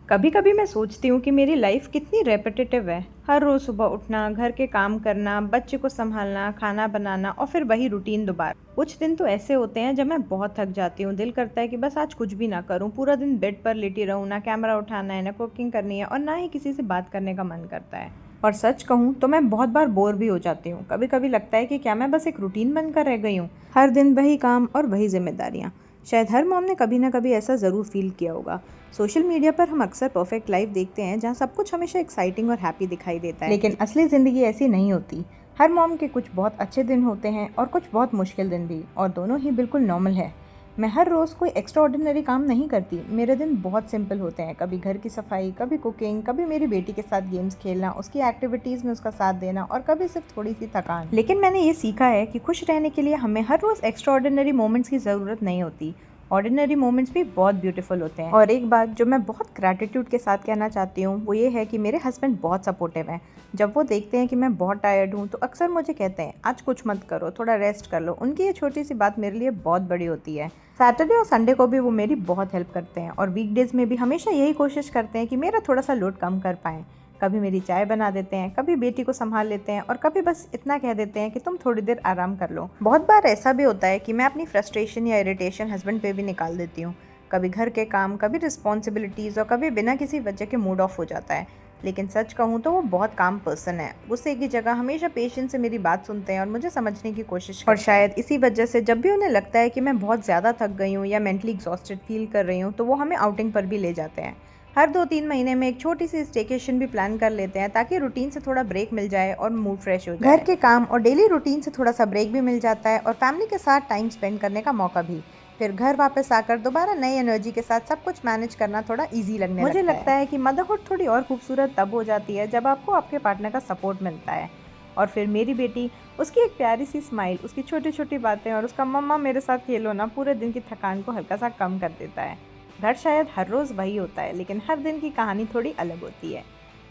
कभी कभी मैं सोचती हूँ कि मेरी लाइफ कितनी रेपिटेटिव है। हर रोज़ सुबह उठना, घर के काम करना, बच्चे को संभालना, खाना बनाना और फिर वही रूटीन दोबारा। कुछ दिन तो ऐसे होते हैं जब मैं बहुत थक जाती हूँ, दिल करता है कि बस आज कुछ भी ना करूँ, पूरा दिन बेड पर लेटी रहूँ, ना कैमरा उठाना है, ना कुकिंग करनी है और ना ही किसी से बात करने का मन करता है। और सच कहूँ तो मैं बहुत बार बोर भी हो जाती हूँ। कभी कभी लगता है कि क्या मैं बस एक रूटीन बनकर रह गई हूँ, हर दिन वही काम और वही जिम्मेदारियाँ। शायद हर मॉम ने कभी ना कभी ऐसा ज़रूर फील किया होगा। सोशल मीडिया पर हम अक्सर परफेक्ट लाइफ देखते हैं जहाँ सब कुछ हमेशा एक्साइटिंग और हैप्पी दिखाई देता है, लेकिन असली ज़िंदगी ऐसी नहीं होती। हर मॉम के कुछ बहुत अच्छे दिन होते हैं और कुछ बहुत मुश्किल दिन भी, और दोनों ही बिल्कुल नॉर्मल है। मैं हर रोज़ कोई एक्स्ट्रा ऑर्डिनरी काम नहीं करती। मेरे दिन बहुत सिंपल होते हैं। कभी घर की सफाई, कभी कुकिंग, कभी मेरी बेटी के साथ गेम्स खेलना, उसकी एक्टिविटीज़ में उसका साथ देना और कभी सिर्फ थोड़ी सी थकान। लेकिन मैंने ये सीखा है कि खुश रहने के लिए हमें हर रोज़ एक्स्ट्रा ऑर्डिनरी मोमेंट्स की ज़रूरत नहीं होती। ऑर्डिनरी मोमेंट्स भी बहुत ब्यूटीफुल होते हैं। और एक बात जो मैं बहुत ग्रैटिट्यूड के साथ कहना चाहती हूँ वो ये है कि मेरे हस्बैंड बहुत सपोर्टिव हैं। जब वो देखते हैं कि मैं बहुत टायर्ड हूँ तो अक्सर मुझे कहते हैं आज कुछ मत करो, थोड़ा रेस्ट कर लो। उनकी ये छोटी सी बात मेरे लिए बहुत बड़ी होती है। सैटरडे और संडे को भी वो मेरी बहुत हेल्प करते हैं और वीकडेज में भी हमेशा यही कोशिश करते हैं कि मेरा थोड़ा सा लोड कम कर पाएँ। कभी मेरी चाय बना देते हैं, कभी बेटी को संभाल लेते हैं और कभी बस इतना कह देते हैं कि तुम थोड़ी देर आराम कर लो। बहुत बार ऐसा भी होता है कि मैं अपनी फ्रस्ट्रेशन या इरिटेशन हस्बैंड पे भी निकाल देती हूँ। कभी घर के काम, कभी रिस्पॉन्सिबिलिटीज़ और कभी बिना किसी वजह के मूड ऑफ हो जाता है। लेकिन सच कहूँ तो वो बहुत काम पर्सन है। गुस्से की जगह हमेशा पेशेंस से मेरी बात सुनते हैं और मुझे समझने की कोशिश करते हैं। और शायद इसी वजह से जब भी उन्हें लगता है कि मैं बहुत ज़्यादा थक गई हूँ या मेंटली एग्जॉस्टेड फील कर रही हूँ तो वो हमें आउटिंग पर भी ले जाते हैं। हर 2-3 महीने में एक छोटी सी स्टेकेशन भी प्लान कर लेते हैं ताकि रूटीन से थोड़ा ब्रेक मिल जाए और मूड फ्रेश हो जाए। घर के काम और डेली रूटीन से थोड़ा सा ब्रेक भी मिल जाता है और फैमिली के साथ टाइम स्पेंड करने का मौका भी। फिर घर वापस आकर दोबारा नई एनर्जी के साथ सब कुछ मैनेज करना थोड़ा इजी लगने लगता है। मुझे लगता है कि मदरहुड थोड़ी और खूबसूरत तब हो जाती है जब आपको आपके पार्टनर का सपोर्ट मिलता है। और फिर मेरी बेटी, उसकी एक प्यारी सी स्माइल, उसकी छोटी छोटी बातें और उसका मम्मा मेरे साथ खेलो ना पूरे दिन की थकान को हल्का सा कम कर देता है। घर शायद हर रोज़ वही होता है लेकिन हर दिन की कहानी थोड़ी अलग होती है।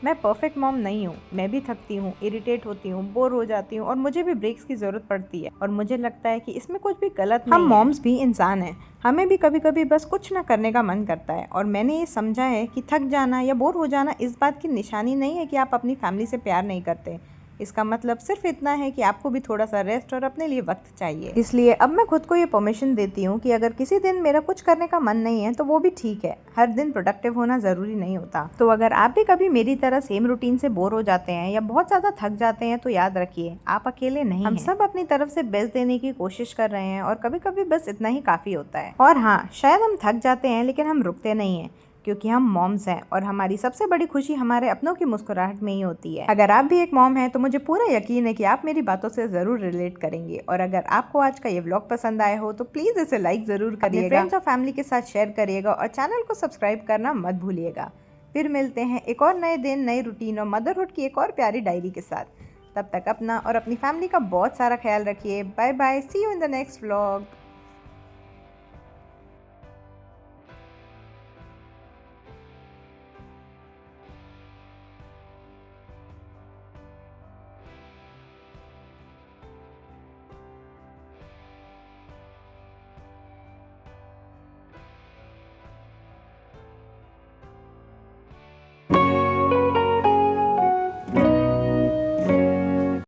मैं परफेक्ट मॉम नहीं हूँ, मैं भी थकती हूँ, इरिटेट होती हूँ, बोर हो जाती हूँ और मुझे भी ब्रेक्स की ज़रूरत पड़ती है। और मुझे लगता है कि इसमें कुछ भी गलत नहीं है। हम मॉम्स भी इंसान हैं, हमें भी कभी कभी बस कुछ ना करने का मन करता है। और मैंने ये समझा है कि थक जाना या बोर हो जाना इस बात की निशानी नहीं है कि आप अपनी फैमिली से प्यार नहीं करते। इसका मतलब सिर्फ इतना है कि आपको भी थोड़ा सा रेस्ट और अपने लिए वक्त चाहिए। इसलिए अब मैं खुद को ये परमिशन देती हूँ कि अगर किसी दिन मेरा कुछ करने का मन नहीं है तो वो भी ठीक है। हर दिन प्रोडक्टिव होना ज़रूरी नहीं होता। तो अगर आप भी कभी मेरी तरह सेम रूटीन से बोर हो जाते हैं या बहुत ज़्यादा थक जाते हैं तो याद रखिए, आप अकेले नहीं हैं। हम सब अपनी तरफ से बेस्ट देने की कोशिश कर रहे हैं और कभी कभी बस इतना ही काफ़ी होता है। और हाँ, शायद हम थक जाते हैं लेकिन हम रुकते नहीं हैं, क्योंकि हम मॉम्स हैं और हमारी सबसे बड़ी खुशी हमारे अपनों की मुस्कुराहट में ही होती है। अगर आप भी एक मॉम हैं तो मुझे पूरा यकीन है कि आप मेरी बातों से ज़रूर रिलेट करेंगे। और अगर आपको आज का ये व्लॉग पसंद आया हो तो प्लीज़ इसे लाइक ज़रूर करिएगा, फ्रेंड्स और फैमिली के साथ शेयर करिएगा और चैनल को सब्सक्राइब करना मत भूलिएगा। फिर मिलते हैं एक और नए दिन, नई रूटीन और मदरहुड की एक और प्यारी डायरी के साथ। तब तक अपना और अपनी फैमिली का बहुत सारा ख्याल रखिए। Bye bye, see you in the next vlog.